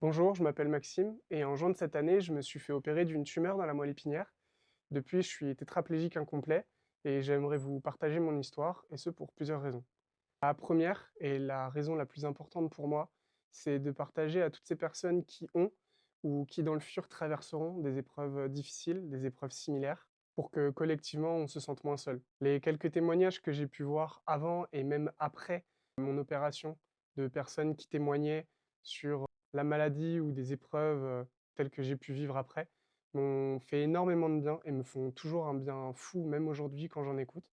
Bonjour, je m'appelle Maxime et en juin de cette année, je me suis fait opérer d'une tumeur dans la moelle épinière. Depuis, je suis tétraplégique incomplet et j'aimerais vous partager mon histoire, et ce pour plusieurs raisons. La première, et la raison la plus importante pour moi, c'est de partager à toutes ces personnes qui ont ou qui dans le futur traverseront des épreuves difficiles, des épreuves similaires, pour que collectivement on se sente moins seul. Les quelques témoignages que j'ai pu voir avant et même après mon opération, de personnes qui témoignaient sur la maladie ou des épreuves telles que j'ai pu vivre après, m'ont fait énormément de bien et me font toujours un bien fou, même aujourd'hui quand j'en écoute.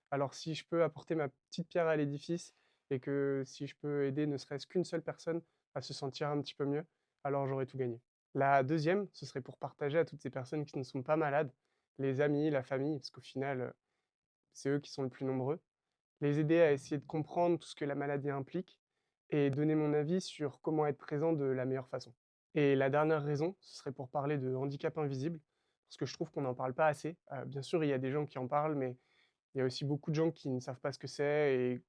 Alors si je peux apporter ma petite pierre à l'édifice et que si je peux aider ne serait-ce qu'une seule personne à se sentir un petit peu mieux, alors j'aurai tout gagné. La deuxième, ce serait pour partager à toutes ces personnes qui ne sont pas malades, les amis, la famille, parce qu'au final, c'est eux qui sont le plus nombreux, les aider à essayer de comprendre tout ce que la maladie implique et donner mon avis sur comment être présent de la meilleure façon. Et la dernière raison, ce serait pour parler de handicap invisible, parce que je trouve qu'on n'en parle pas assez. Bien sûr, il y a des gens qui en parlent, mais il y a aussi beaucoup de gens qui ne savent pas ce que c'est et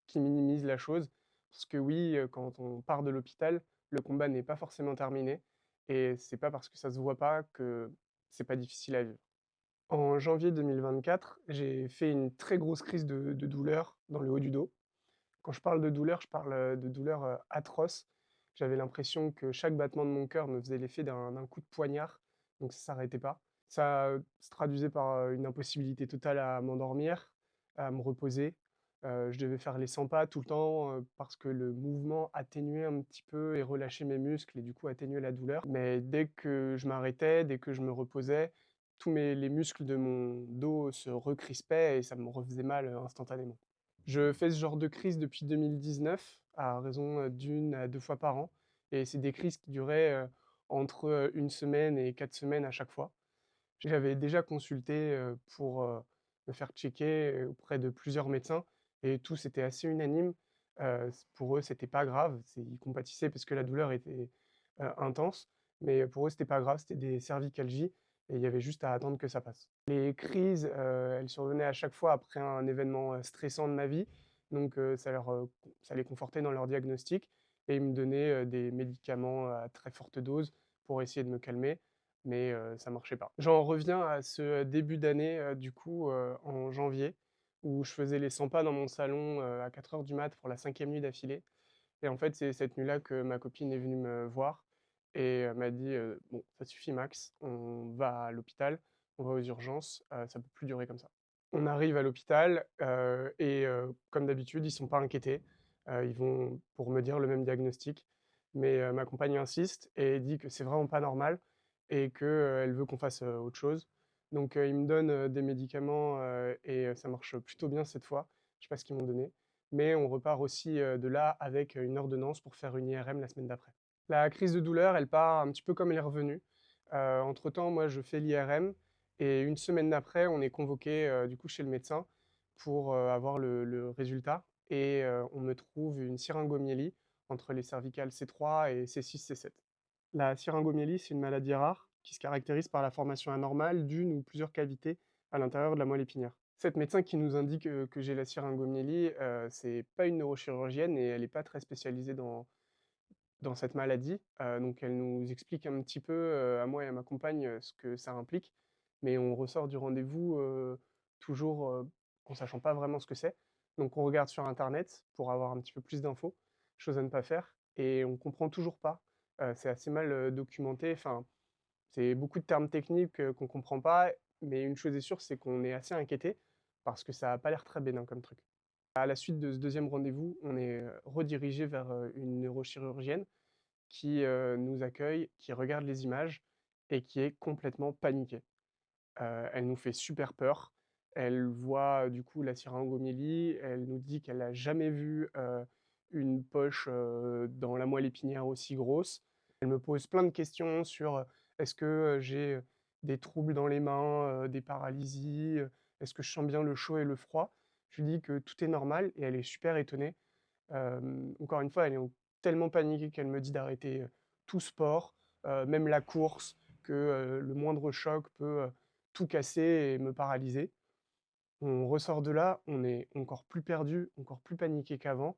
qui minimisent la chose. Parce que oui, quand on part de l'hôpital, le combat n'est pas forcément terminé et c'est pas parce que ça se voit pas que c'est pas difficile à vivre. En janvier 2024, j'ai fait une très grosse crise de douleur dans le haut du dos. Quand je parle de douleur, je parle, de douleur, atroce. J'avais l'impression que chaque battement de mon cœur me faisait l'effet d'un coup de poignard, donc ça s'arrêtait pas. Ça, se traduisait par, une impossibilité totale à m'endormir, à me reposer. Je devais faire les 100 pas tout le temps, parce que le mouvement atténuait un petit peu et relâchait mes muscles et du coup atténuait la douleur. Mais dès que je m'arrêtais, dès que je me reposais, tous les muscles de mon dos se recrispaient et ça me refaisait mal, instantanément. Je fais ce genre de crise depuis 2019, à raison, d'1 à 2 fois par an, et c'est des crises qui duraient, entre, 1 semaine et 4 semaines à chaque fois. J'avais déjà consulté, pour, me faire checker, auprès de plusieurs médecins et tous étaient assez unanimes. Pour eux, c'était pas grave, ils compatissaient parce que la douleur était, intense, mais pour eux, c'était pas grave, c'était des cervicalgies et il y avait juste à attendre que ça passe. Les crises, elles survenaient à chaque fois après un événement, stressant de ma vie, donc ça les confortait dans leur diagnostic et ils me donnaient, des médicaments à très forte dose pour essayer de me calmer, mais ça marchait pas. J'en reviens à ce début d'année, du coup, en janvier, où je faisais les 100 pas dans mon salon, à 4 heures du mat pour la 5e nuit d'affilée et en fait, c'est cette nuit-là que ma copine est venue me voir et m'a dit, «Bon, ça suffit Max, on va à l'hôpital, on va aux urgences, ça peut plus durer comme ça». On arrive à l'hôpital, et comme d'habitude, ils sont pas inquiétés. Ils vont pour me dire le même diagnostic, mais ma compagne insiste et dit que c'est vraiment pas normal et que, elle veut qu'on fasse, autre chose. Donc ils me donnent, des médicaments, et ça marche plutôt bien cette fois. Je sais pas ce qu'ils m'ont donné, mais on repart aussi, de là avec, une ordonnance pour faire une IRM la semaine d'après. La crise de douleur, elle part un petit peu comme elle est revenue. Entre-temps, moi, je fais l'IRM et une semaine d'après, on est convoqué, du coup, chez le médecin pour, avoir le résultat et on me trouve une syringomyélie entre les cervicales C3 et C6, C7. La syringomyélie, c'est une maladie rare qui se caractérise par la formation anormale d'une ou plusieurs cavités à l'intérieur de la moelle épinière. Cette médecin qui nous indique, que j'ai la syringomyélie, c'est pas une neurochirurgienne et elle est pas très spécialisée dans cette maladie. Donc elle nous explique un petit peu, à moi et à ma compagne, ce que ça implique, mais on ressort du rendez-vous, toujours, en sachant pas vraiment ce que c'est. Donc on regarde sur internet pour avoir un petit peu plus d'infos, chose à ne pas faire et on comprend toujours pas. C'est assez mal, documenté, enfin, c'est beaucoup de termes techniques, qu'on comprend pas, mais une chose est sûre, c'est qu'on est assez inquiété parce que ça a pas l'air très bénin comme truc. À la suite de ce deuxième rendez-vous, on est, redirigé vers, une neurochirurgienne qui, nous accueille, qui regarde les images et qui est complètement paniquée. Elle nous fait super peur. Elle voit, du coup, la syringomyélie, elle nous dit qu'elle a jamais vu, une poche, dans la moelle épinière aussi grosse. Elle me pose plein de questions sur, est-ce que, j'ai, des troubles dans les mains, des paralysies, est-ce que je sens bien le chaud et le froid? Je lui dis que tout est normal et elle est super étonnée. Encore une fois, elle est tellement paniquée qu'elle me dit d'arrêter, tout sport, même la course, que, le moindre choc peut, tout casser et me paralyser. On ressort de là, on est encore plus perdu, encore plus paniqué qu'avant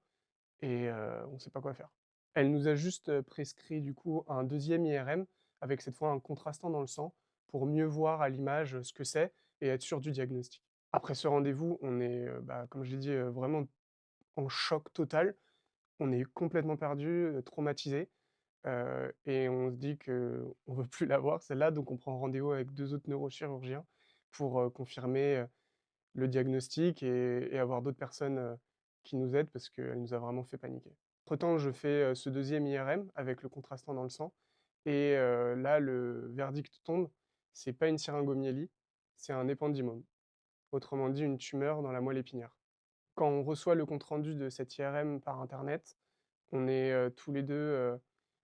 et on ne sait pas quoi faire. Elle nous a juste, prescrit du coup un deuxième IRM avec cette fois un contrastant dans le sang pour mieux voir à l'image, ce que c'est et être sûr du diagnostic. Après ce rendez-vous, on est, comme je l'ai dit, vraiment en choc total. On est complètement perdu, traumatisé, et on se dit qu'on veut plus la voir celle-là, donc on prend rendez-vous avec 2 autres neurochirurgiens pour, confirmer, le diagnostic et avoir d'autres personnes, qui nous aident parce qu'elle nous a vraiment fait paniquer. Entre-temps, je fais, ce deuxième IRM avec le contrastant dans le sang et là, le verdict tombe, c'est pas une syringomyélie, c'est un épendymome, autrement dit une tumeur dans la moelle épinière. Quand on reçoit le compte rendu de cette IRM par internet, on est, tous les 2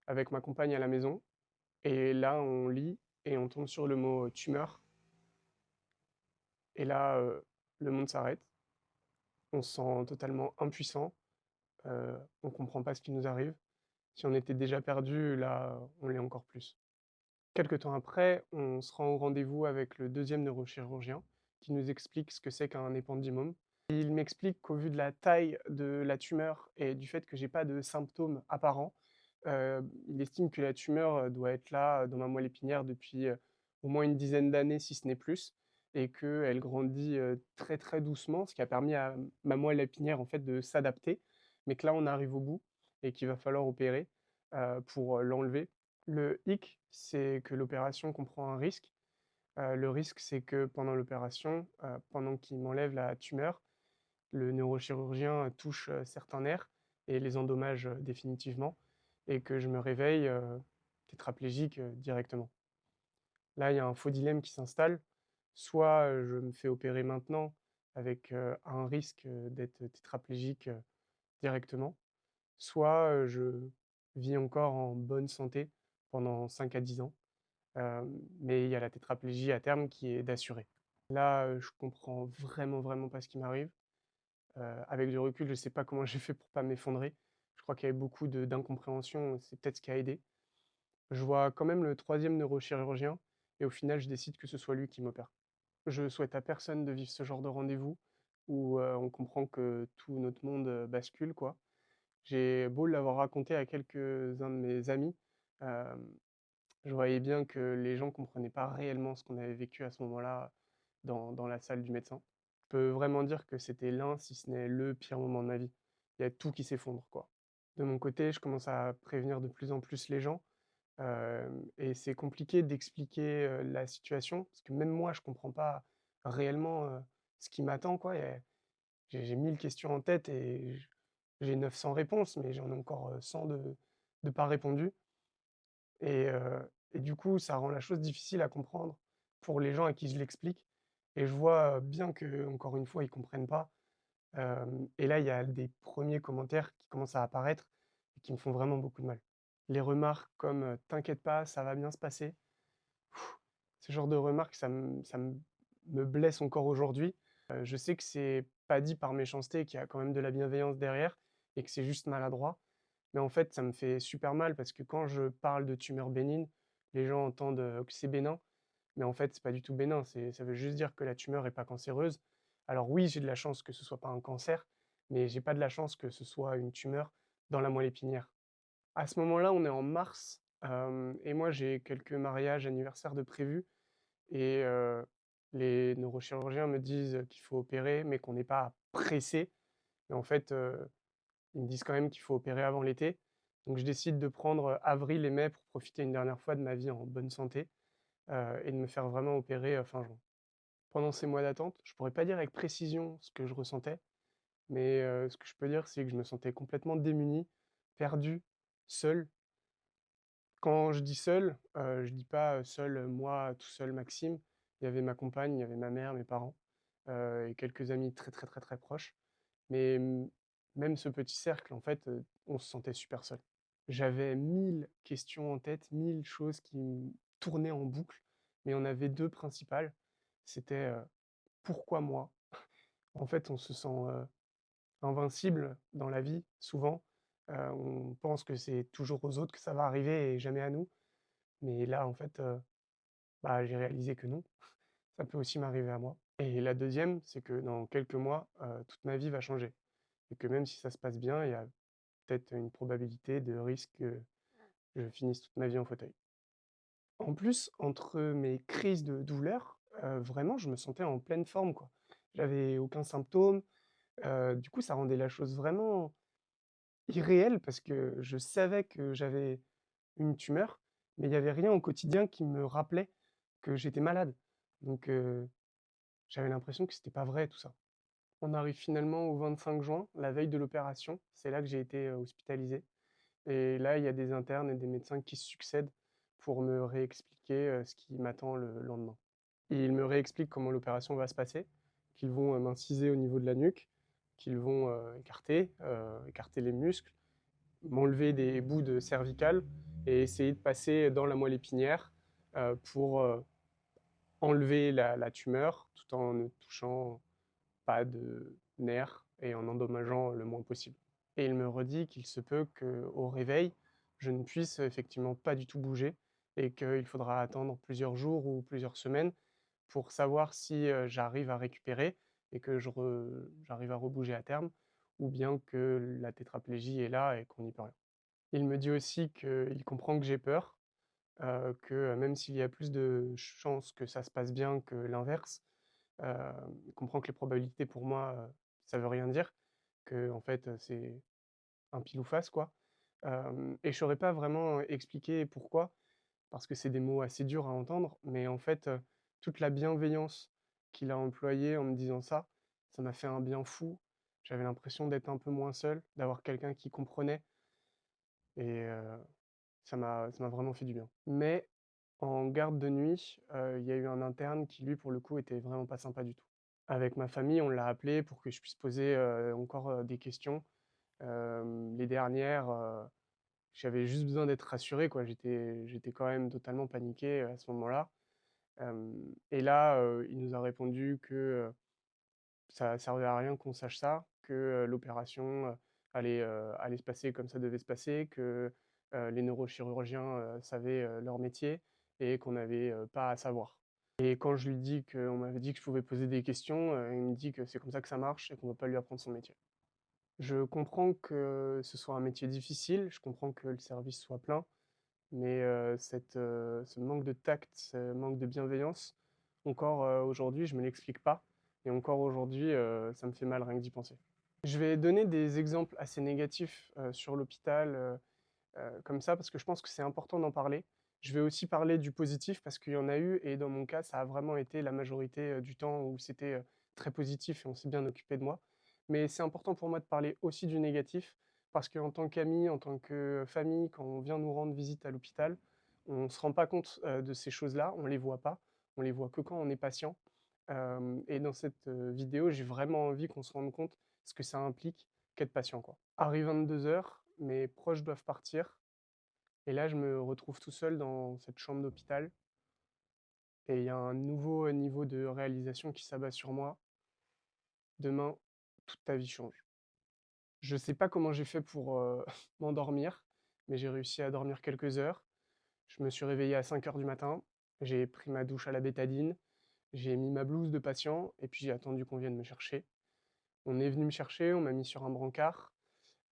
avec ma compagne à la maison et là, on lit et on tombe sur le mot, tumeur et là, le monde s'arrête. On se sent totalement impuissant, on comprend pas ce qui nous arrive. Si on était déjà perdu, là, on l'est encore plus. Quelque temps après, on se rend au rendez-vous avec le deuxième neurochirurgien qui nous explique ce que c'est qu'un épendymome. Il m'explique qu'au vu de la taille de la tumeur et du fait que j'ai pas de symptômes apparents, il estime que la tumeur, doit être là, dans ma moelle épinière depuis, au moins une dizaine d'années, si ce n'est plus, et qu'elle grandit, très, très doucement, ce qui a permis à ma moelle épinière, en fait, de s'adapter, mais que là, on arrive au bout et qu'il va falloir opérer, pour, l'enlever. Le hic, c'est que l'opération comprend un risque. Le risque, c'est que pendant l'opération, pendant qu'il m'enlève la tumeur, le neurochirurgien touche, certains nerfs et les endommage, définitivement et que je me réveille, tétraplégique, directement. Là, il y a un faux dilemme qui s'installe. Soit, je me fais opérer maintenant avec, un risque, d'être tétraplégique, directement, soit, je vis encore en bonne santé pendant 5 à 10 ans, mais il y a la tétraplégie à terme qui est d'assurer. Là, je comprends vraiment, vraiment pas ce qui m'arrive. Avec du recul, je sais pas comment j'ai fait pour pas m'effondrer. Je crois qu'il y avait beaucoup de d'incompréhension, c'est peut-être ce qui a aidé. Je vois quand même le troisième neurochirurgien et au final, je décide que ce soit lui qui m'opère. Je souhaite à personne de vivre ce genre de rendez-vous où, on comprend que tout notre monde, bascule, quoi. J'ai beau l'avoir raconté à quelques-uns de mes amis, hem, je voyais bien que les gens comprenaient pas réellement ce qu'on avait vécu à ce moment-là dans la salle du médecin. Je peux vraiment dire que c'était l'un, si ce n'est le pire moment de ma vie. Il y a tout qui s'effondre, quoi. De mon côté, je commence à prévenir de plus en plus les gens, et c'est compliqué d'expliquer, la situation parce que même moi, je comprends pas réellement, ce qui m'attend, quoi. J'ai 1000 questions en tête et j'ai 900 réponses, mais j'en ai encore, 100 de pas répondues et du coup, ça rend la chose difficile à comprendre pour les gens à qui je l'explique et je vois, bien que encore une fois, ils comprennent pas, et là, il y a des premiers commentaires qui commencent à apparaître et qui me font vraiment beaucoup de mal. Les remarques comme, «T'inquiète pas, ça va bien se passer», ce genre de remarques, ça me blesse encore aujourd'hui. Je sais que c'est pas dit par méchanceté, qu'il y a quand même de la bienveillance derrière et que c'est juste maladroit. Mais en fait, ça me fait super mal parce que quand je parle de tumeur bénigne, les gens entendent, que c'est bénin, mais en fait, c'est pas du tout bénin, ça veut juste dire que la tumeur est pas cancéreuse. Alors oui, j'ai de la chance que ce soit pas un cancer, mais j'ai pas de la chance que ce soit une tumeur dans la moelle épinière. À ce moment-là, on est en mars, et moi j'ai quelques mariages, anniversaires de prévus et les neurochirurgiens me disent qu'il faut opérer, mais qu'on n'est pas pressé. Mais en fait, ils me disent quand même qu'il faut opérer avant l'été. Donc je décide de prendre, avril et mai pour profiter une dernière fois de ma vie en bonne santé, et de me faire vraiment opérer, fin juin. Pendant ces mois d'attente, je pourrais pas dire avec précision ce que je ressentais, mais ce que je peux dire, c'est que je me sentais complètement démuni, perdu, seul. Quand je dis seul, je dis pas, seul, moi, tout seul, Maxime. Il y avait ma compagne, il y avait ma mère, mes parents, et quelques amis très, très, très, très proches. Mais même ce petit cercle, en fait, on se sentait super seul. J'avais 1000 questions en tête, 1000 choses qui tournaient en boucle, mais il y en avait 2 principales. C'était, pourquoi moi? En fait, on se sent, invincible dans la vie, souvent. On pense que c'est toujours aux autres que ça va arriver et jamais à nous. Mais là, en fait, j'ai réalisé que non, ça peut aussi m'arriver à moi. Et la deuxième, c'est que dans quelques mois, toute ma vie va changer et que même si ça se passe bien, il y a peut-être une probabilité de risque que je finisse toute ma vie en fauteuil. En plus, entre mes crises de douleur, vraiment je me sentais en pleine forme, quoi. J'avais aucun symptôme, du coup ça rendait la chose vraiment irréelle parce que je savais que j'avais une tumeur, mais il y avait rien au quotidien qui me rappelait que j'étais malade. Donc j'avais l'impression que c'était pas vrai tout ça. On arrive finalement au 25 juin, la veille de l'opération. C'est là que j'ai été, hospitalisé et là, il y a des internes et des médecins qui se succèdent pour me réexpliquer, ce qui m'attend le lendemain. Et ils me réexpliquent comment l'opération va se passer, qu'ils vont, m'inciser au niveau de la nuque, qu'ils vont, écarter les muscles, m'enlever des bouts de cervical et essayer de passer dans la moelle épinière, pour, enlever la tumeur tout en ne touchant pas de nerfs et en endommageant le moins possible. Et il me redit qu'il se peut qu'au réveil, je ne puisse effectivement pas du tout bouger et qu'il faudra attendre plusieurs jours ou plusieurs semaines pour savoir si j'arrive à récupérer et que j'arrive à rebouger à terme, ou bien que la tétraplégie est là et qu'on n'y peut rien. Il me dit aussi qu'il comprend que j'ai peur, que même s'il y a plus de chances que ça se passe bien que l'inverse, il comprend que les probabilités pour moi, ça veut rien dire, que en fait, c'est un pile ou face quoi. Et je saurais pas vraiment expliquer pourquoi, parce que c'est des mots assez durs à entendre, mais en fait, toute la bienveillance qu'il a employée en me disant ça, ça m'a fait un bien fou. J'avais l'impression d'être un peu moins seul, d'avoir quelqu'un qui comprenait et ça m'a vraiment fait du bien. Mais en garde de nuit, il y a eu un interne qui lui, pour le coup, était vraiment pas sympa du tout. Avec ma famille, on l'a appelé pour que je puisse poser, encore, des questions. Les dernières, j'avais juste besoin d'être rassuré, quoi. J'étais quand même totalement paniqué, à ce moment-là. Et là, il nous a répondu que, ça servait à rien qu'on sache ça, que, l'opération, allait se passer comme ça devait se passer, que, les neurochirurgiens, savaient, leur métier et qu'on n'avait, pas à savoir. Et quand je lui dis qu'on m'avait dit que je pouvais poser des questions, il me dit que c'est comme ça que ça marche et qu'on ne va pas lui apprendre son métier. Je comprends que ce soit un métier difficile, je comprends que le service soit plein, mais ce manque de tact, ce manque de bienveillance, encore, aujourd'hui, je me l'explique pas et encore aujourd'hui, ça me fait mal rien que d'y penser. Je vais donner des exemples assez négatifs, sur l'hôpital, comme ça parce que je pense que c'est important d'en parler. Je vais aussi parler du positif parce qu'il y en a eu et dans mon cas, ça a vraiment été la majorité, du temps où c'était, très positif et on s'est bien occupé de moi. Mais c'est important pour moi de parler aussi du négatif parce qu'en tant qu'amis, en tant que famille, quand on vient nous rendre visite à l'hôpital, on ne se rend pas compte, de ces choses-là, on les voit pas, on les voit que quand on est patient. Et dans cette, vidéo, j'ai vraiment envie qu'on se rende compte ce que ça implique qu'être patient, quoi. Arrive 22 heures, mes proches doivent partir et là, je me retrouve tout seul dans cette chambre d'hôpital et il y a un nouveau, niveau de réalisation qui s'abat sur moi. Demain, toute ta vie change. Je sais pas comment j'ai fait pour, m'endormir, mais j'ai réussi à dormir quelques heures. Je me suis réveillé à 5 heures du matin, j'ai pris ma douche à la bétadine, j'ai mis ma blouse de patient et puis j'ai attendu qu'on vienne me chercher. On est venu me chercher, on m'a mis sur un brancard,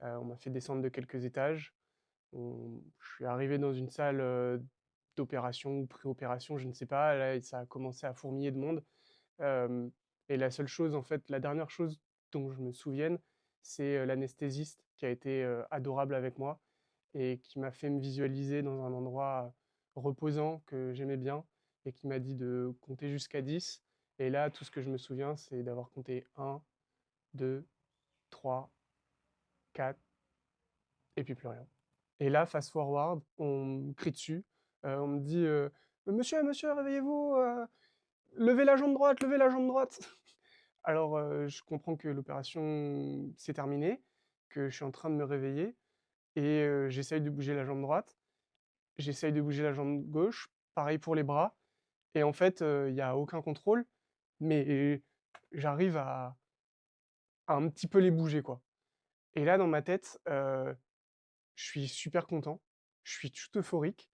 on m'a fait descendre de quelques étages. Je suis arrivé dans une salle, d'opération ou pré-opération, je ne sais pas, là ça a commencé à fourmiller de monde, hem et la seule chose en fait, la dernière chose dont je me souvienne, c'est, l'anesthésiste qui a été, adorable avec moi et qui m'a fait me visualiser dans un endroit, reposant que j'aimais bien et qui m'a dit de compter jusqu'à 10 et là, tout ce que je me souviens, c'est d'avoir compté 1, 2, 3, 4 et puis plus rien. Et là, fast forward, on me crie dessus, on me dit, «Monsieur, monsieur, réveillez-vous, levez la jambe droite, levez la jambe droite!» Alors, je comprends que l'opération s'est terminée, que je suis en train de me réveiller et j'essaye de bouger la jambe droite, j'essaye de bouger la jambe gauche, pareil pour les bras et en fait, il y a aucun contrôle, mais j'arrive à un petit peu les bouger, quoi. Et là, dans ma tête, je suis super content, je suis tout euphorique.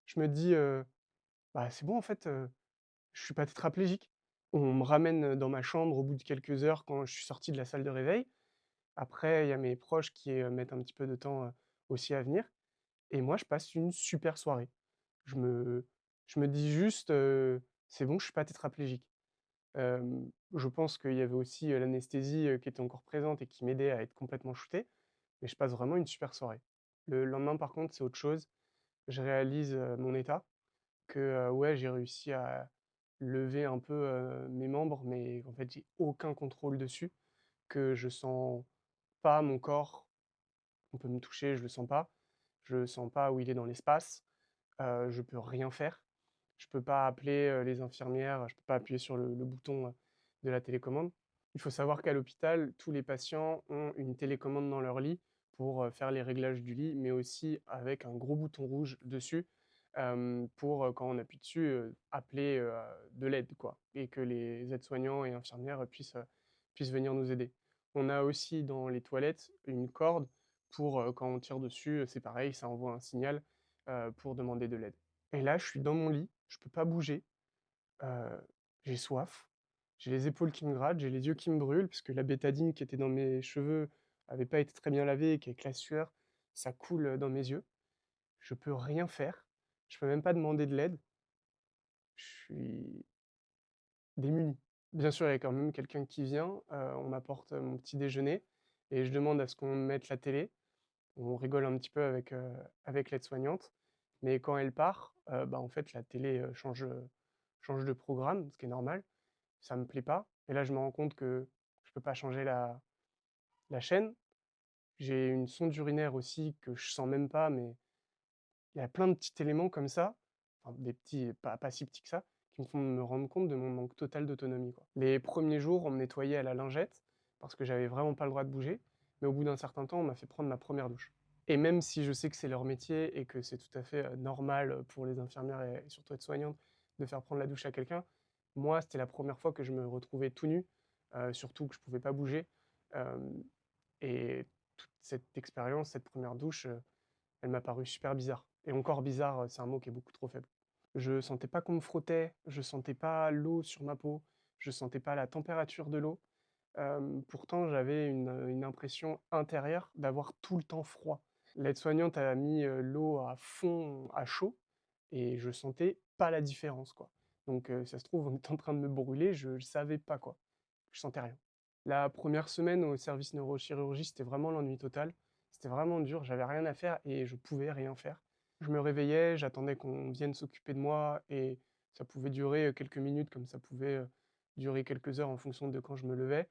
Je me dis, «Bah, c'est bon en fait, je suis pas tétraplégique». On me ramène, dans ma chambre au bout de quelques heures quand je suis sorti de la salle de réveil. Après, il y a mes proches qui, mettent un petit peu de temps, aussi à venir et moi, je passe une super soirée. Je me je me dis juste, «C'est bon, je suis pas tétraplégique». Je pense qu'il y avait aussi, l'anesthésie, qui était encore présente et qui m'aidait à être complètement shooté, mais je passe vraiment une super soirée. Le lendemain, par contre, c'est autre chose. Je réalise, mon état, que, ouais, j'ai réussi à lever un peu, mes membres, mais en fait, j'ai aucun contrôle dessus, que je sens pas mon corps. On peut me toucher, je le sens pas. Je sens pas où il est dans l'espace. Je peux rien faire. Je peux pas appeler, les infirmières, je peux pas appuyer sur le bouton, de la télécommande. Il faut savoir qu'à l'hôpital, tous les patients ont une télécommande dans leur lit pour, faire les réglages du lit, mais aussi avec un gros bouton rouge dessus, pour, quand on appuie dessus, appeler, de l'aide quoi et que les aides-soignants et infirmières puissent venir nous aider. On a aussi dans les toilettes une corde pour, quand on tire dessus, c'est pareil, ça envoie un signal, pour demander de l'aide. Et là, je suis dans mon lit, je peux pas bouger, heu, j'ai soif, j'ai les épaules qui me grattent, j'ai les yeux qui me brûlent parce que la bétadine qui était dans mes cheveux avait pas été très bien lavée et qu'avec la sueur, ça coule, dans mes yeux. Je peux rien faire, je peux même pas demander de l'aide, je suis démuni. Bien sûr, il y a quand même quelqu'un qui vient, on m'apporte, mon petit déjeuner et je demande à ce qu'on mette la télé. On rigole un petit peu avec l'aide-soignante, mais quand elle part, bah, en fait, la télé, change de programme, ce qui est normal. Ça me plaît pas et là, je me rends compte que je peux pas changer la chaîne. J'ai une sonde urinaire aussi que je sens même pas, mais il y a plein de petits éléments comme ça, enfin des petits, pas si petits que ça, qui me font me rendre compte de mon manque total d'autonomie, quoi. Les premiers jours, on me nettoyait à la lingette parce que j'avais vraiment pas le droit de bouger, mais au bout d'un certain temps, on m'a fait prendre ma première douche et même si je sais que c'est leur métier et que c'est tout à fait, normal, pour les infirmières et surtout aides-soignantes de faire prendre la douche à quelqu'un, moi, c'était la première fois que je me retrouvais tout nu, surtout que je pouvais pas bouger, hem et toute cette expérience, cette première douche, elle m'a paru super bizarre et encore bizarre, c'est un mot qui est beaucoup trop faible. Je sentais pas qu'on me frottait, je sentais pas l'eau sur ma peau, je sentais pas la température de l'eau. Pourtant j'avais une impression intérieure d'avoir tout le temps froid. L'aide-soignante a mis, l'eau à fond à chaud et je sentais pas la différence, quoi. Donc ça se trouve, on était en train de me brûler, je savais pas, quoi. Je sentais rien. La première semaine au service neurochirurgie, c'était vraiment l'ennui total. C'était vraiment dur, j'avais rien à faire et je pouvais rien faire. Je me réveillais, j'attendais qu'on vienne s'occuper de moi et ça pouvait durer, quelques minutes comme ça pouvait, durer quelques heures en fonction de quand je me levais.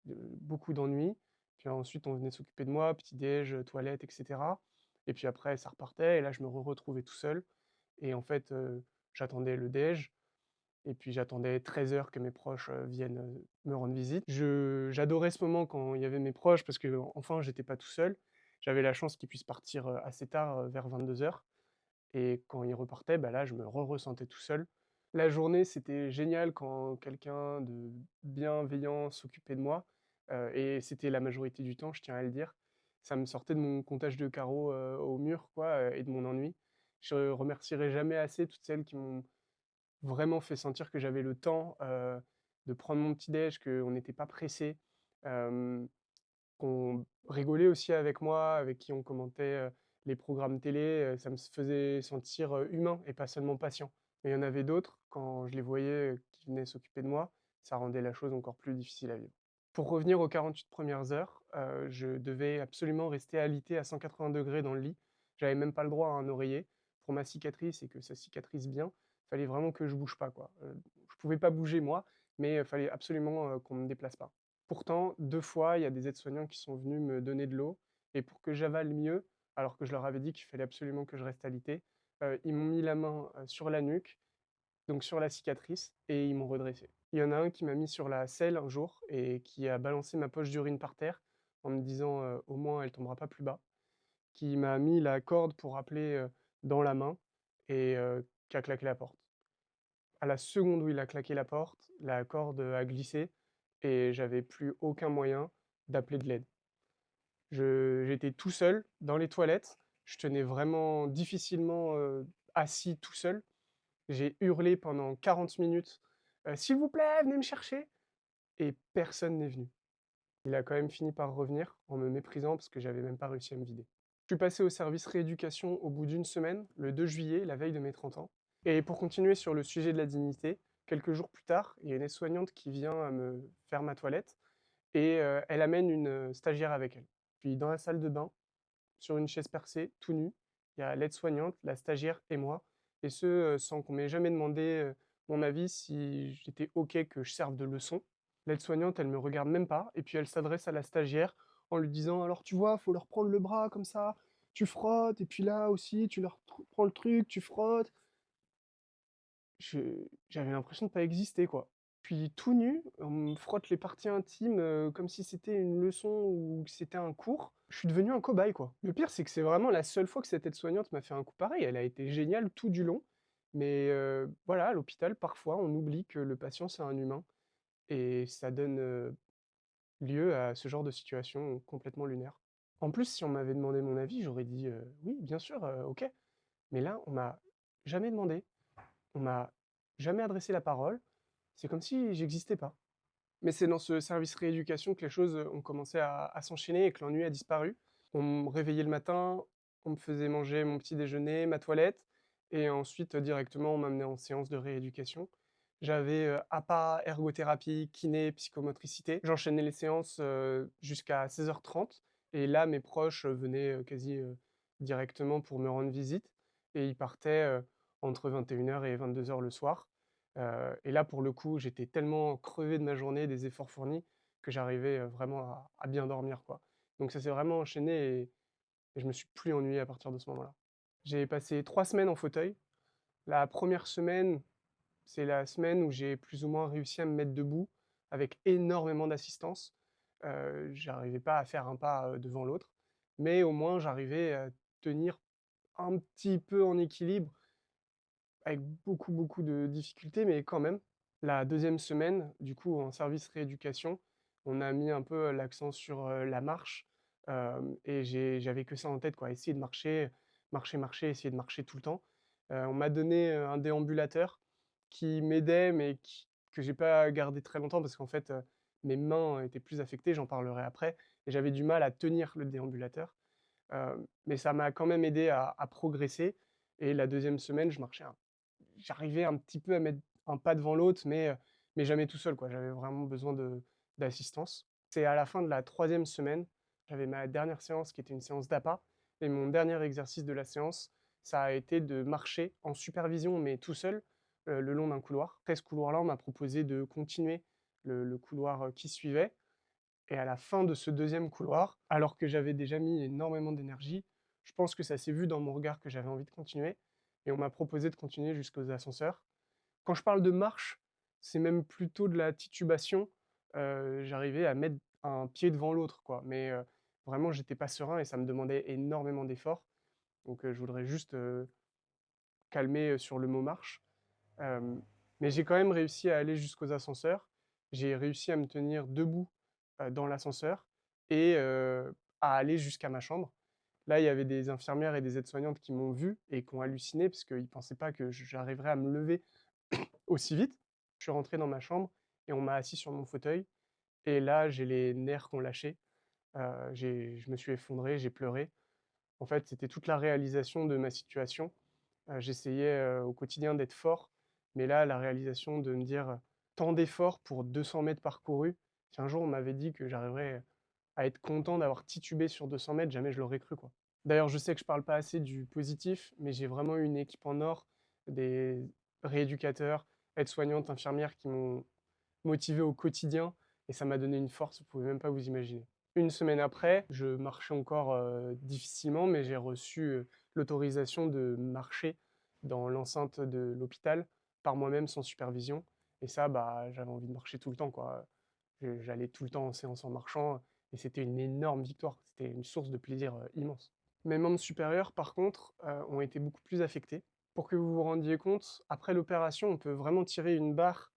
Beaucoup d'ennui. Puis ensuite, on venait s'occuper de moi, petit déj, toilette et cetera et puis après ça repartait et là je me retrouvais tout seul et en fait, j'attendais le déj et puis j'attendais 13 heures que mes proches, viennent, me rendre visite. Je J'adorais ce moment quand il y avait mes proches parce qu'enfin j'étais pas tout seul. J'avais la chance qu'ils puissent partir, assez tard, vers 22 heures et quand ils repartaient, bah, là je me ressentais tout seul. La journée, c'était génial quand quelqu'un de bienveillant s'occupait de moi, et c'était la majorité du temps, je tiens à le dire. Ça me sortait de mon comptage de carreaux, au mur quoi, et de mon ennui. Je remercierai jamais assez toutes celles qui m'ont vraiment fait sentir que j'avais le temps, de prendre mon petit déj, qu'on n'était pas pressé, hem, qu'on rigolait aussi avec moi, avec qui on commentait, les programmes télé, ça me faisait sentir, humain et pas seulement patient. Mais il y en avait d'autres, quand je les voyais, qui venaient s'occuper de moi, ça rendait la chose encore plus difficile à vivre. Pour revenir aux 48 premières heures, je devais absolument rester alité à 180 degrés dans le lit. J'avais même pas le droit à un oreiller. Pour ma cicatrice et que ça cicatrise bien, fallait vraiment que je bouge pas, quoi. Je pouvais pas bouger moi, mais fallait absolument, qu'on me déplace pas. Pourtant, 2 fois, il y a des aides-soignants qui sont venus me donner de l'eau et pour que j'avale mieux, alors que je leur avais dit qu'il fallait absolument que je reste alité, ils m'ont mis la main, sur la nuque, donc sur la cicatrice et ils m'ont redressé. Il y en a un qui m'a mis sur la selle un jour et qui a balancé ma poche d'urine par terre en me disant, «Au moins elle tombera pas plus bas», qui m'a mis la corde pour appeler, dans la main et qui a claqué la porte. À la seconde où il a claqué la porte, la corde, a glissé et j'avais plus aucun moyen d'appeler de l'aide. J'étais tout seul dans les toilettes, je tenais vraiment difficilement, assis tout seul. J'ai hurlé pendant 40 minutes, «S'il vous plaît, venez me chercher!» et personne n'est venu. Il a quand même fini par revenir en me méprisant parce que j'avais même pas réussi à me vider. Je suis passé au service rééducation au bout d'une semaine, le 2 juillet, la veille de mes 30 ans. Et pour continuer sur le sujet de la dignité, quelques jours plus tard, il y a une aide-soignante qui vient me faire ma toilette et elle amène une stagiaire avec elle. Puis dans la salle de bain, sur une chaise percée, tout nu, il y a l'aide-soignante, la stagiaire et moi, et ce, sans qu'on m'ait jamais demandé mon avis si j'étais OK que je serve de leçon. L'aide-soignante, elle me regarde même pas, et puis elle s'adresse à la stagiaire en lui disant: «Alors tu vois, faut leur prendre le bras comme ça, tu frottes, et puis là aussi, tu leur prends le truc, tu frottes.» J'avais l'impression de pas exister, quoi. Puis tout nu, on me frotte les parties intimes, comme si c'était une leçon ou que c'était un cours. Je suis devenu un cobaye, quoi. Le pire, c'est que c'est vraiment la seule fois que cette aide-soignante m'a fait un coup pareil. Elle a été géniale tout du long, mais voilà, à l'hôpital, parfois, on oublie que le patient, c'est un humain et ça donne, lieu à ce genre de situation complètement lunaire. En plus, si on m'avait demandé mon avis, j'aurais dit, «Oui, bien sûr, OK.» Mais là, on m'a jamais demandé. On m'a jamais adressé la parole, c'est comme si j'existais pas. Mais c'est dans ce service rééducation que les choses, ont commencé à s'enchaîner et que l'ennui a disparu. On me réveillait le matin, on me faisait manger mon petit déjeuner, ma toilette et ensuite, directement, on m'amenait en séance de rééducation. J'avais, APA, ergothérapie, kiné, psychomotricité. J'enchaînais les séances, jusqu'à 16h30 et là, mes proches, venaient, quasi, directement pour me rendre visite et ils partaient, entre 21h et 22h le soir. Et là, pour le coup, j'étais tellement crevé de ma journée, des efforts fournis, que j'arrivais, vraiment à bien dormir, quoi. Donc ça s'est vraiment enchaîné et je me suis plus ennuyé à partir de ce moment-là. J'ai passé 3 semaines en fauteuil. La première semaine, c'est la semaine où j'ai plus ou moins réussi à me mettre debout avec énormément d'assistance. J'arrivais pas à faire un pas, devant l'autre, mais au moins j'arrivais à tenir un petit peu en équilibre avec beaucoup, beaucoup de difficultés, mais quand même. La deuxième semaine, du coup, en service rééducation, on a mis un peu l'accent sur, la marche, et j'avais que ça en tête, quoi, essayer de marcher, marcher, marcher, essayer de marcher tout le temps. On m'a donné, un déambulateur qui m'aidait, mais que j'ai pas gardé très longtemps parce qu'en fait, mes mains étaient plus affectées, j'en parlerai après, et j'avais du mal à tenir le déambulateur. Mais ça m'a quand même aidé à progresser et la deuxième semaine, j'arrivais un petit peu à mettre un pas devant l'autre, mais jamais tout seul, quoi. J'avais vraiment besoin d'assistance. C'est à la fin de la troisième semaine, j'avais ma dernière séance qui était une séance d'APA et mon dernier exercice de la séance, ça a été de marcher en supervision, mais tout seul, le long d'un couloir. Après ce couloir-là, on m'a proposé de continuer le couloir, qui suivait et à la fin de ce deuxième couloir, alors que j'avais déjà mis énormément d'énergie, je pense que ça s'est vu dans mon regard que j'avais envie de continuer et on m'a proposé de continuer jusqu'aux ascenseurs. Quand je parle de marche, c'est même plutôt de la titubation, j'arrivais à mettre un pied devant l'autre, quoi, mais vraiment j'étais pas serein et ça me demandait énormément d'efforts. Donc je voudrais juste, calmer, sur le mot marche. Hem, mais j'ai quand même réussi à aller jusqu'aux ascenseurs. J'ai réussi à me tenir debout, dans l'ascenseur et à aller jusqu'à ma chambre. Là, il y avait des infirmières et des aides-soignantes qui m'ont vu et qui ont halluciné parce qu'ils ne pensaient pas que j'arriverais à me lever aussi vite. Je suis rentré dans ma chambre et on m'a assis sur mon fauteuil et là, j'ai les nerfs qui ont lâché. Je me suis effondré, j'ai pleuré. En fait, c'était toute la réalisation de ma situation. J'essayais, au quotidien d'être fort, mais là, la réalisation de me dire, tant d'efforts pour 200 mètres parcourus. Si un jour on m'avait dit que j'arriverais à être content d'avoir titubé sur 200 mètres, jamais je l'aurais cru, quoi. D'ailleurs, je sais que je parle pas assez du positif, mais j'ai vraiment eu une équipe en or, des rééducateurs, aides-soignantes, infirmières qui m'ont motivé au quotidien et ça m'a donné une force, vous pouvez même pas vous imaginer. Une semaine après, je marchais encore, difficilement, mais j'ai reçu, l'autorisation de marcher dans l'enceinte de l'hôpital par moi-même sans supervision et ça, bah, j'avais envie de marcher tout le temps, quoi. J'allais tout le temps en séance en marchant et c'était une énorme victoire. C'était une source de plaisir, immense. Mes membres supérieurs, par contre, ont été beaucoup plus affectés. Pour que vous vous rendiez compte, après l'opération, on peut vraiment tirer une barre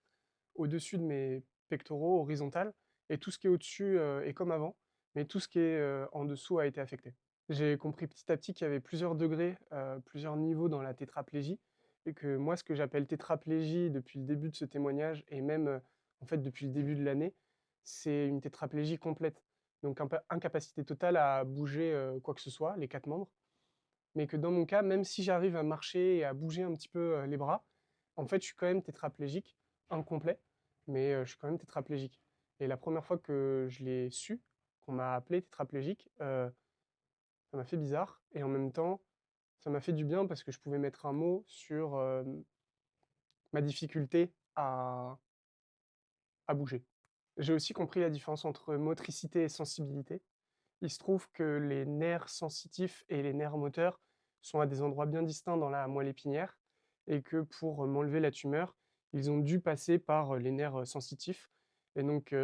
au-dessus de mes pectoraux, horizontales, et tout ce qui est au-dessus, est comme avant, mais tout ce qui est, en dessous a été affecté. J'ai compris petit à petit qu'il y avait plusieurs degrés, plusieurs niveaux dans la tétraplégie et que moi, ce que j'appelle tétraplégie depuis le début de ce témoignage et même, en fait, depuis le début de l'année, c'est une tétraplégie complète, donc incapacité totale à bouger, quoi que ce soit, les 4 membres. Mais que dans mon cas, même si j'arrive à marcher et à bouger un petit peu, les bras, en fait, je suis quand même tétraplégique, incomplet, mais je suis quand même tétraplégique. Et la première fois que je l'ai su, qu'on m'a appelé tétraplégique, ça m'a fait bizarre et en même temps, ça m'a fait du bien parce que je pouvais mettre un mot sur, ma difficulté à bouger. J'ai aussi compris la différence entre motricité et sensibilité. Il se trouve que les nerfs sensitifs et les nerfs moteurs sont à des endroits bien distincts dans la moelle épinière et que pour m'enlever la tumeur, ils ont dû passer par les nerfs sensitifs. Et donc,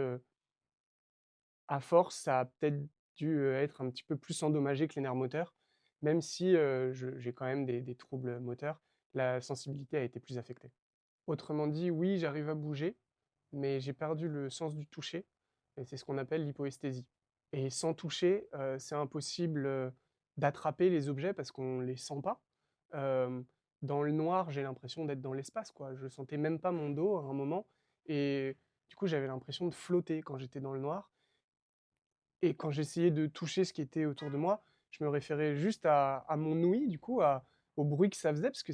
à force, ça a peut-être dû être un petit peu plus endommagé que les nerfs moteurs, même si j'ai quand même des troubles moteurs, la sensibilité a été plus affectée. Autrement dit, oui, j'arrive à bouger, mais j'ai perdu le sens du toucher, et c'est ce qu'on appelle l'hypoesthésie. Et sans toucher, c'est impossible, d'attraper les objets parce qu'on les sent pas. Hem, Dans le noir, j'ai l'impression d'être dans l'espace, quoi. Je sentais même pas mon dos à un moment et du coup, j'avais l'impression de flotter quand j'étais dans le noir et quand j'essayais de toucher ce qui était autour de moi, je me référais juste à mon ouïe, du coup, au bruit que ça faisait parce que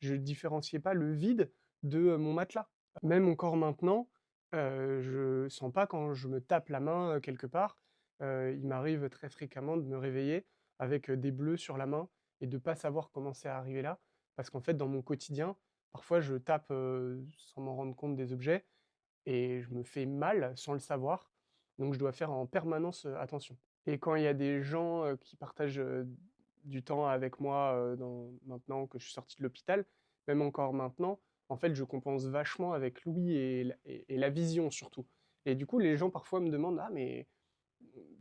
je différenciais pas le vide de, mon matelas. Même encore maintenant, je sens pas quand je me tape la main, quelque part. Il m'arrive très fréquemment de me réveiller avec, des bleus sur la main et de pas savoir comment c'est arrivé là. Parce qu'en fait, dans mon quotidien, parfois je tape, sans m'en rendre compte des objets et je me fais mal sans le savoir. Donc je dois faire en permanence, attention. Et quand il y a des gens, qui partagent, du temps avec moi, maintenant que je suis sorti de l'hôpital, même encore maintenant, en fait, je compense vachement avec l'ouïe et la vision surtout. Et du coup, les gens parfois me demandent: «Ah mais,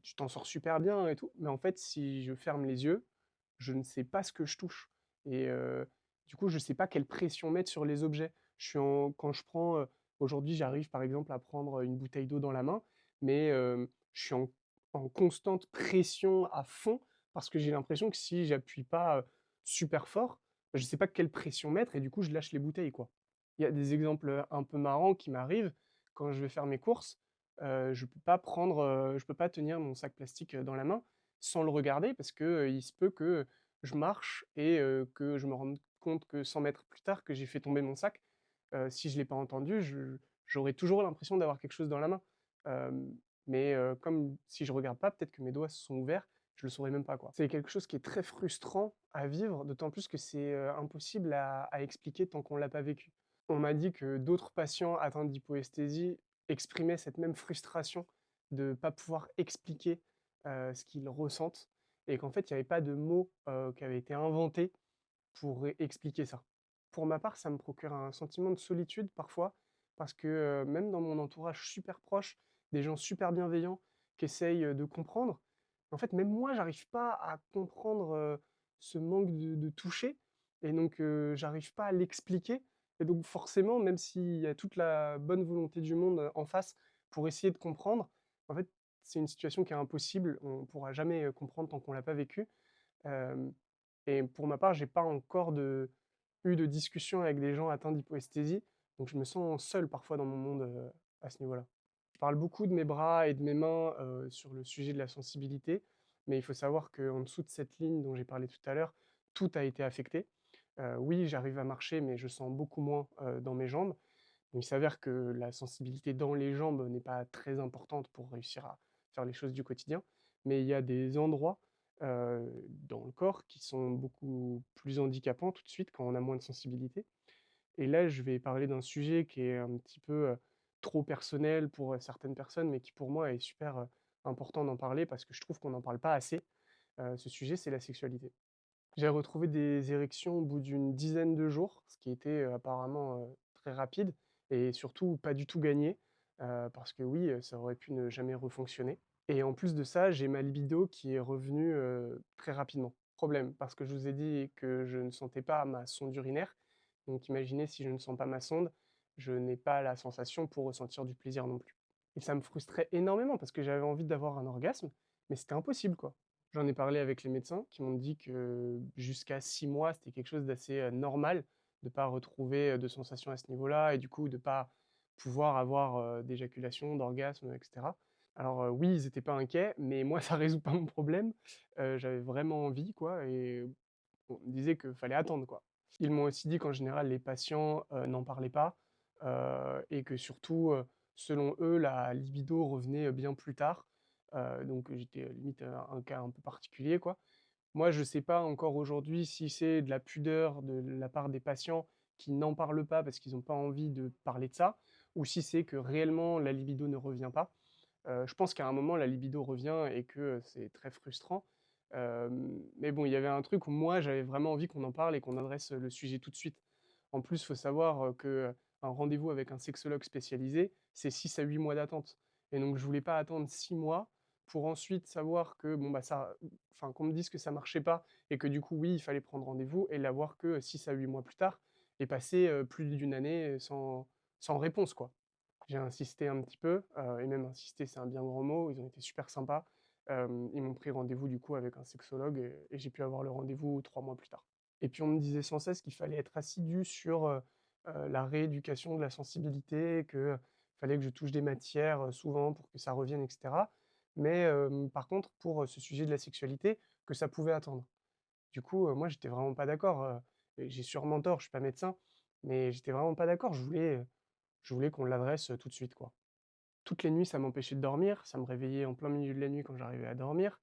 tu t'en sors super bien et tout». Mais en fait, si je ferme les yeux, je ne sais pas ce que je touche et du coup, je ne sais pas quelle pression mettre sur les objets. Quand je prends, aujourd'hui, j'arrive par exemple à prendre une bouteille d'eau dans la main, mais je suis en constante pression à fond parce que j'ai l'impression que si j'appuie pas, super fort, je ne sais pas quelle pression mettre et du coup, je lâche les bouteilles, quoi. Il y a des exemples, un peu marrants qui m'arrivent quand je vais faire mes courses, je peux pas tenir mon sac plastique, dans la main sans le regarder parce que, il se peut que je marche et que je me rende compte que 100 mètres plus tard que j'ai fait tomber mon sac. Si je l'ai pas entendu, j'aurais toujours l'impression d'avoir quelque chose dans la main. Mais comme si je regarde pas, peut-être que mes doigts se sont ouverts, je le saurais même pas, quoi. C'est quelque chose qui est très frustrant à vivre, d'autant plus que c'est, impossible à expliquer tant qu'on l'a pas vécu. On m'a dit que d'autres patients atteints d'hypoesthésie exprimaient cette même frustration de ne pas pouvoir expliquer, ce qu'ils ressentent et qu'en fait, il n'y avait pas de mots, qui avaient été inventés pour expliquer ça. Pour ma part, ça me procure un sentiment de solitude parfois parce que, même dans mon entourage super proche, des gens super bienveillants qui essayent, de comprendre, en fait, même moi, j'arrive pas à comprendre, ce manque de toucher et donc j'arrive pas à l'expliquer et donc forcément, même s'il y a toute la bonne volonté du monde, en face pour essayer de comprendre, en fait, c'est une situation qui est impossible. On ne pourra jamais, comprendre tant qu'on l'a pas vécu. Hem Et pour ma part, j'ai pas encore eu de discussion avec des gens atteints d'hypoesthésie, donc je me sens seul parfois dans mon monde, à ce niveau-là. Je parle beaucoup de mes bras et de mes mains, sur le sujet de la sensibilité, mais il faut savoir qu'en dessous de cette ligne dont j'ai parlé tout à l'heure, tout a été affecté. Oui, j'arrive à marcher, mais je sens beaucoup moins, dans mes jambes. Donc il s'avère que la sensibilité dans les jambes n'est pas très importante pour réussir à faire les choses du quotidien, mais il y a des endroits, dans le corps qui sont beaucoup plus handicapants tout de suite quand on a moins de sensibilité. Et là, je vais parler d'un sujet qui est un petit peu, trop personnel pour, certaines personnes, mais qui pour moi est super, important d'en parler parce que je trouve qu'on n'en parle pas assez. Ce sujet, c'est la sexualité. J'ai retrouvé des érections au bout d'une dizaine de jours, ce qui était, apparemment, très rapide et surtout pas du tout gagné, parce que oui, ça aurait pu ne jamais refonctionner et en plus de ça, j'ai ma libido qui est revenue, très rapidement. Problème, parce que je vous ai dit que je ne sentais pas ma sonde urinaire, donc imaginez si je ne sens pas ma sonde, je n'ai pas la sensation pour ressentir du plaisir non plus et ça me frustrait énormément parce que j'avais envie d'avoir un orgasme, mais c'était impossible, quoi. J'en ai parlé avec les médecins qui m'ont dit que jusqu'à 6 mois, c'était quelque chose d'assez, normal de pas retrouver, de sensations à ce niveau-là et du coup de pas pouvoir avoir, d'éjaculation, d'orgasme, et cetera. Alors, oui, ils étaient pas inquiets, mais moi ça résout pas mon problème. J'avais vraiment envie quoi et on me disait qu'il fallait attendre quoi. Ils m'ont aussi dit qu'en général les patients, n'en parlaient pas, et que surtout, selon eux, la libido revenait, bien plus tard. Donc j'étais, limite, un cas un peu particulier quoi. Moi, je sais pas encore aujourd'hui si c'est de la pudeur de la part des patients qui n'en parlent pas parce qu'ils ont pas envie de parler de ça, ou si c'est que réellement la libido ne revient pas. Je pense qu'à un moment la libido revient et que, c'est très frustrant. Mais bon, il y avait un truc où moi j'avais vraiment envie qu'on en parle et qu'on adresse, le sujet tout de suite. En plus, il faut savoir, que, un rendez-vous avec un sexologue spécialisé, c'est 6 à 8 mois d'attente et donc je voulais pas attendre 6 mois pour ensuite savoir que bon, bah, ça enfin, qu'on me dise que ça marchait pas et que du coup, oui, il fallait prendre rendez-vous et l'avoir que 6 à 8 mois plus tard et passer, plus d'une année, sans réponse, quoi. J'ai insisté un petit peu, et même insister, c'est un bien grand mot, ils ont été super sympas. Ils m'ont pris rendez-vous du coup avec un sexologue et j'ai pu avoir le rendez-vous 3 mois plus tard. Et puis on me disait sans cesse qu'il fallait être assidu sur, la rééducation de la sensibilité, que fallait que je touche des matières, souvent pour que ça revienne et cetera. Mais, par contre pour, ce sujet de la sexualité, que ça pouvait attendre. Du coup, moi j'étais vraiment pas d'accord, et j'ai sûrement tort, je suis pas médecin, mais j'étais vraiment pas d'accord. Je voulais qu'on l'adresse, tout de suite, quoi. Toutes les nuits, ça m'empêchait de dormir, ça me réveillait en plein milieu de la nuit quand j'arrivais à dormir.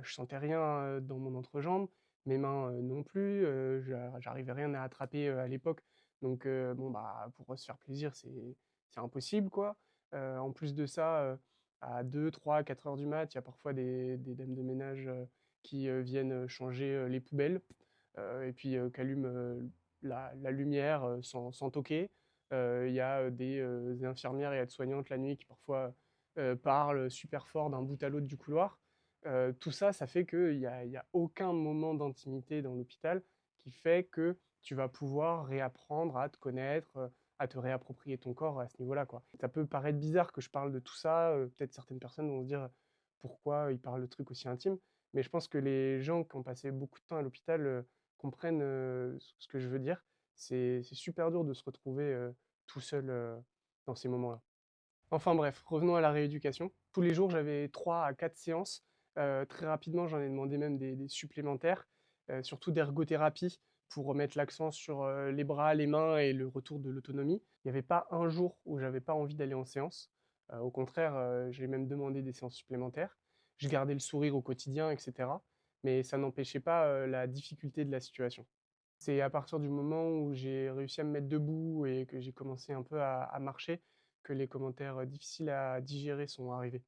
Je sentais rien, dans mon entrejambe, mes mains, non plus, j'arrivais rien à attraper, à l'époque. Donc bon, bah, pour se faire plaisir, c'est impossible, quoi. En plus de ça, à 2, 3, 4 heures du mat, il y a parfois des dames de ménage, qui, viennent, changer, les poubelles, et puis, qui allument, la lumière, sans toquer. Il y a, des infirmières et aides-soignantes la nuit qui parfois, parlent super fort d'un bout à l'autre du couloir. Tout ça, ça fait qu'il y a aucun moment d'intimité dans l'hôpital qui fait que tu vas pouvoir réapprendre à te connaître, à te réapproprier ton corps à ce niveau-là, quoi. Ça peut paraître bizarre que je parle de tout ça, peut-être certaines personnes vont se dire: «Pourquoi il parle de trucs aussi intimes?» mais je pense que les gens qui ont passé beaucoup de temps à l'hôpital, comprennent, ce que je veux dire. C'est super dur de se retrouver, tout seul, dans ces moments-là. Enfin bref, revenons à la rééducation. Tous les jours, j'avais 3 à 4 séances. Très rapidement, j'en ai demandé même des supplémentaires, surtout d'ergothérapie pour remettre l'accent sur, les bras, les mains et le retour de l'autonomie. Il n'y avait pas un jour où j'avais pas envie d'aller en séance. Au contraire, j'ai même demandé des séances supplémentaires. Je gardais le sourire au quotidien et cetera, mais ça n'empêchait pas, la difficulté de la situation. C'est à partir du moment où j'ai réussi à me mettre debout et que j'ai commencé un peu à marcher, que les commentaires, difficiles à digérer sont arrivés.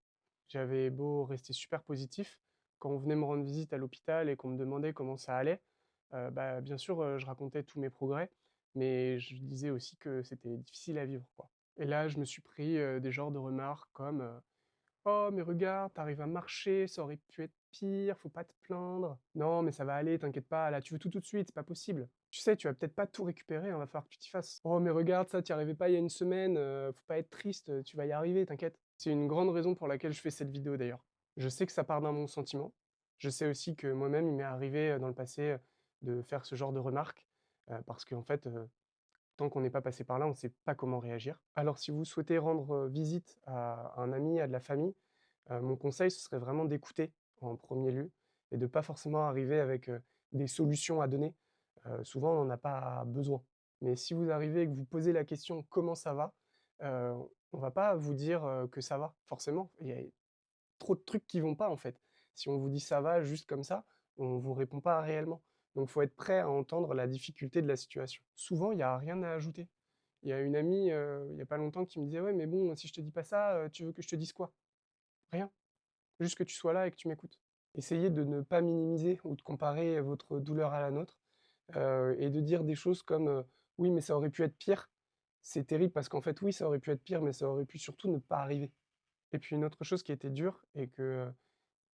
J'avais beau rester super positif, quand on venait me rendre visite à l'hôpital et qu'on me demandait comment ça allait, bah, bien sûr, je racontais tous mes progrès, mais je disais aussi que c'était difficile à vivre, quoi. Et là, je me suis pris, des genres de remarques comme, «Oh mais regarde, t'arrives à marcher, ça aurait pu être pire, faut pas te plaindre. Non mais ça va aller, t'inquiète pas, là tu veux tout, tout de suite, c'est pas possible. Tu sais, tu vas peut-être pas tout récupérer, hein, va falloir que tu t'y fasses. Oh mais regarde ça, tu y arrivais pas il y a une semaine, faut pas être triste, tu vas y arriver, t'inquiète». C'est une grande raison pour laquelle je fais cette vidéo d'ailleurs. Je sais que ça part d'un bon sentiment. Je sais aussi que moi-même, il m'est arrivé, dans le passé, de faire ce genre de remarques, parce qu'en fait, tant qu'on n'est pas passé par là, on ne sait pas comment réagir. Alors si vous souhaitez rendre, visite à un ami, à de la famille, mon conseil, ce serait vraiment d'écouter en premier lieu et de pas forcément arriver avec, des solutions à donner. Souvent, on n'en a pas besoin. Mais si vous arrivez et que vous posez la question: «Comment ça va?» heu, on va pas vous dire, que ça va, forcément. Il y a trop de trucs qui vont pas, en fait. Si on vous dit: «Ça va», juste comme ça, on vous répond pas réellement. Donc faut être prêt à entendre la difficulté de la situation. Souvent, il y a rien à ajouter. Il y a une amie, il y a pas longtemps qui me disait: «Ouais, mais bon, si je te dis pas ça, tu veux que je te dise quoi?» Rien. Juste que tu sois là et que tu m'écoutes. Essayez de ne pas minimiser ou de comparer votre douleur à la nôtre, et de dire des choses comme, «Oui, mais ça aurait pu être pire». C'est terrible parce qu'en fait, oui, ça aurait pu être pire, mais ça aurait pu surtout ne pas arriver. Et puis une autre chose qui était dure et que,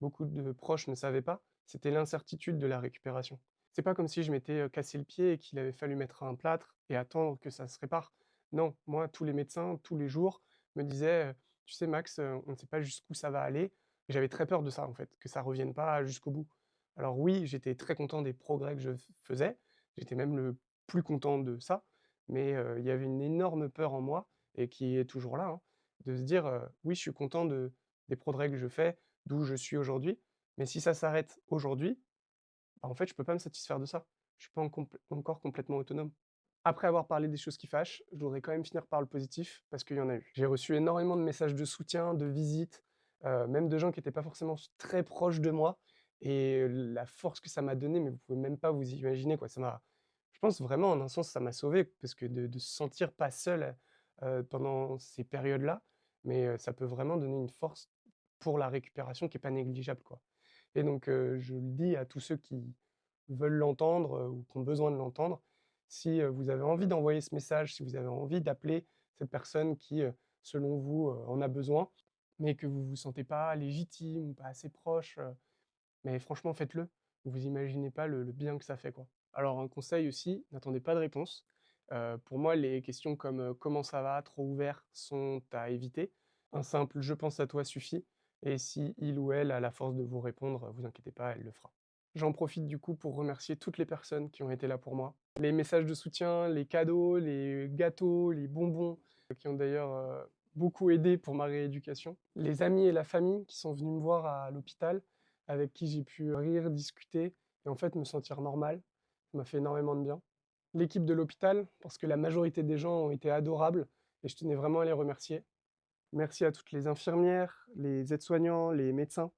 beaucoup de proches ne savaient pas, c'était l'incertitude de la récupération. C'est pas comme si je m'étais, cassé le pied et qu'il avait fallu mettre un plâtre et attendre que ça se répare. Non, moi, tous les médecins, tous les jours, me disaient, «Tu sais Max, on ne sait pas jusqu'où ça va aller». Et j'avais très peur de ça en fait, que ça revienne pas jusqu'au bout. Alors oui, j'étais très content des progrès que je faisais, j'étais même le plus content de ça, mais il y avait une énorme peur en moi et qui est toujours là, hein, de se dire, «Oui, je suis content des progrès que je fais, d'où je suis aujourd'hui, mais si ça s'arrête aujourd'hui, bah, en fait, je peux pas me satisfaire de ça. Je suis pas encore complètement autonome». Après avoir parlé des choses qui fâchent, je voudrais quand même finir par le positif, parce qu'il y en a eu. J'ai reçu énormément de messages de soutien, de visites, même de gens qui étaient pas forcément très proches de moi, et la force que ça m'a donnée, mais vous pouvez même pas vous imaginer, quoi. Ça m'a Je pense vraiment, en un sens, ça m'a sauvé, parce que de se sentir pas seul, pendant ces périodes-là, mais ça peut vraiment donner une force pour la récupération qui est pas négligeable, quoi. Et donc je le dis à tous ceux qui veulent l'entendre, ou qui ont besoin de l'entendre, si, vous avez envie d'envoyer ce message, si vous avez envie d'appeler cette personne qui, selon vous, en a besoin, mais que vous vous sentez pas légitime ou pas assez proche, mais franchement faites-le. Vous imaginez pas le bien que ça fait, quoi. Alors un conseil aussi, n'attendez pas de réponse. Pour moi, les questions comme, «Comment ça va?» trop ouverts sont à éviter. Un simple «Je pense à toi» suffit, et si il ou elle a la force de vous répondre, vous inquiétez pas, elle le fera. J'en profite du coup pour remercier toutes les personnes qui ont été là pour moi. Les messages de soutien, les cadeaux, les gâteaux, les bonbons, qui ont d'ailleurs, beaucoup aidé pour ma rééducation. Les amis et la famille qui sont venus me voir à l'hôpital, avec qui j'ai pu rire, discuter et en fait me sentir normal. Ça m'a fait énormément de bien. L'équipe de l'hôpital, parce que la majorité des gens ont été adorables et je tenais vraiment à les remercier. Merci à toutes les infirmières, les aides-soignants, les médecins,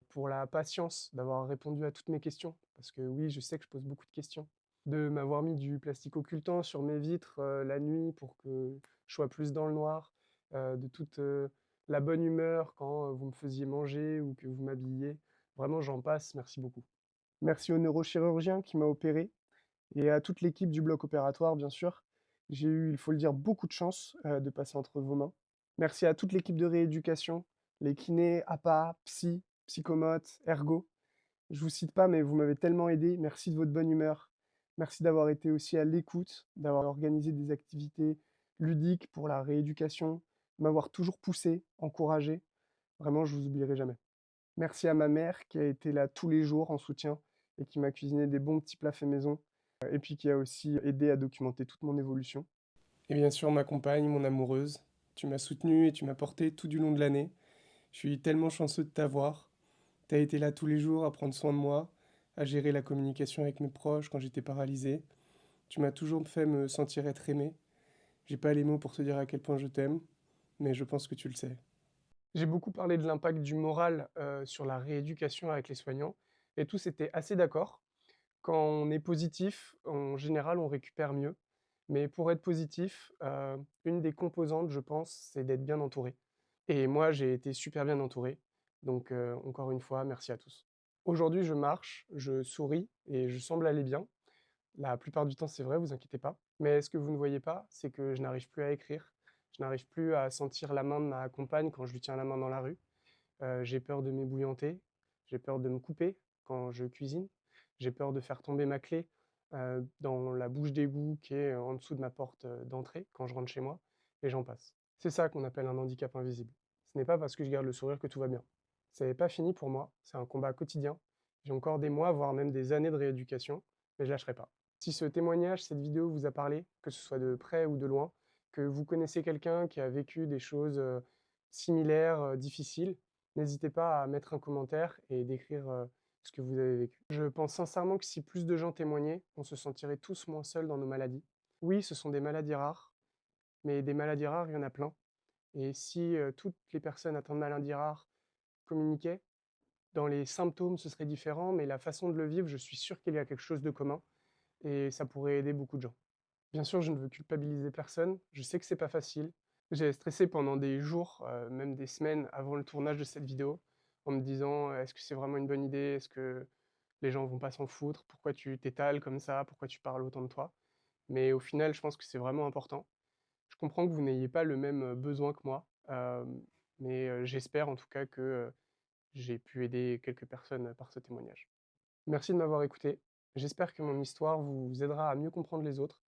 pour la patience d'avoir répondu à toutes mes questions, parce que oui, je sais que je pose beaucoup de questions. De m'avoir mis du plastique occultant sur mes vitres, la nuit pour que je sois plus dans le noir, de toute, la bonne humeur quand, vous me faisiez manger ou que vous m'habilliez. Vraiment, j'en passe, merci beaucoup. Merci au neurochirurgien qui m'a opéré et à toute l'équipe du bloc opératoire, bien sûr. J'ai eu, il faut le dire, beaucoup de chance, de passer entre vos mains. Merci à toute l'équipe de rééducation, les kinés, APA, psy, psychomotes, ergo. Je vous cite pas, mais vous m'avez tellement aidé. Merci de votre bonne humeur. Merci d'avoir été aussi à l'écoute, d'avoir organisé des activités ludiques pour la rééducation, de m'avoir toujours poussé, encouragé. Vraiment, je vous oublierai jamais. Merci à ma mère qui a été là tous les jours en soutien et qui m'a cuisiné des bons petits plats faits maison, et puis qui a aussi aidé à documenter toute mon évolution. Et bien sûr, ma compagne, mon amoureuse, tu m'as soutenu et tu m'as porté tout du long de l'année. Je suis tellement chanceux de t'avoir. Tu as été là tous les jours à prendre soin de moi, à gérer la communication avec mes proches quand j'étais paralysé. Tu m'as toujours fait me sentir être aimé. J'ai pas les mots pour te dire à quel point je t'aime, mais je pense que tu le sais. J'ai beaucoup parlé de l'impact du moral, sur la rééducation avec les soignants, et tous étaient assez d'accord. Quand on est positif, en général, on récupère mieux. Mais pour être positif, une des composantes, je pense, c'est d'être bien entouré. Et moi, j'ai été super bien entouré. Donc, encore une fois, merci à tous. Aujourd'hui, je marche, je souris et je semble aller bien. La plupart du temps, c'est vrai, vous inquiétez pas. Mais ce que vous ne voyez pas, c'est que je n'arrive plus à écrire. Je n'arrive plus à sentir la main de ma compagne quand je lui tiens la main dans la rue. J'ai peur de m'ébouillanter, j'ai peur de me couper quand je cuisine, j'ai peur de faire tomber ma clé, dans la bouche d'égout qui est en dessous de ma porte, d'entrée quand je rentre chez moi, et j'en passe. C'est ça qu'on appelle un handicap invisible. Ce n'est pas parce que je garde le sourire que tout va bien. C'est pas fini pour moi, c'est un combat quotidien. J'ai encore des mois, voire même des années de rééducation, mais je lâcherai pas. Si ce témoignage, cette vidéo vous a parlé, que ce soit de près ou de loin, que vous connaissez quelqu'un qui a vécu des choses, similaires, difficiles, n'hésitez pas à mettre un commentaire et d'écrire, ce que vous avez vécu. Je pense sincèrement que si plus de gens témoignaient, on se sentirait tous moins seuls dans nos maladies. Oui, ce sont des maladies rares, mais des maladies rares, il y en a plein. Et si, toutes les personnes atteintes de maladies rares communiquaient, dans les symptômes, ce serait différent, mais la façon de le vivre, je suis sûr qu'il y a quelque chose de commun et ça pourrait aider beaucoup de gens. Bien sûr, je ne veux culpabiliser personne, je sais que c'est pas facile. J'ai stressé pendant des jours, même des semaines avant le tournage de cette vidéo, en me disant: «Est-ce que c'est vraiment une bonne idée? Est-ce que les gens vont pas s'en foutre? Pourquoi tu t'étales comme ça? Pourquoi tu parles autant de toi?» Mais au final, je pense que c'est vraiment important. Je comprends que vous n'ayez pas le même, besoin que moi, mais j'espère en tout cas que, j'ai pu aider quelques personnes, par ce témoignage. Merci de m'avoir écouté. J'espère que mon histoire vous aidera à mieux comprendre les autres,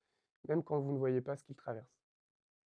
même quand vous ne voyez pas ce qu'ils traversent.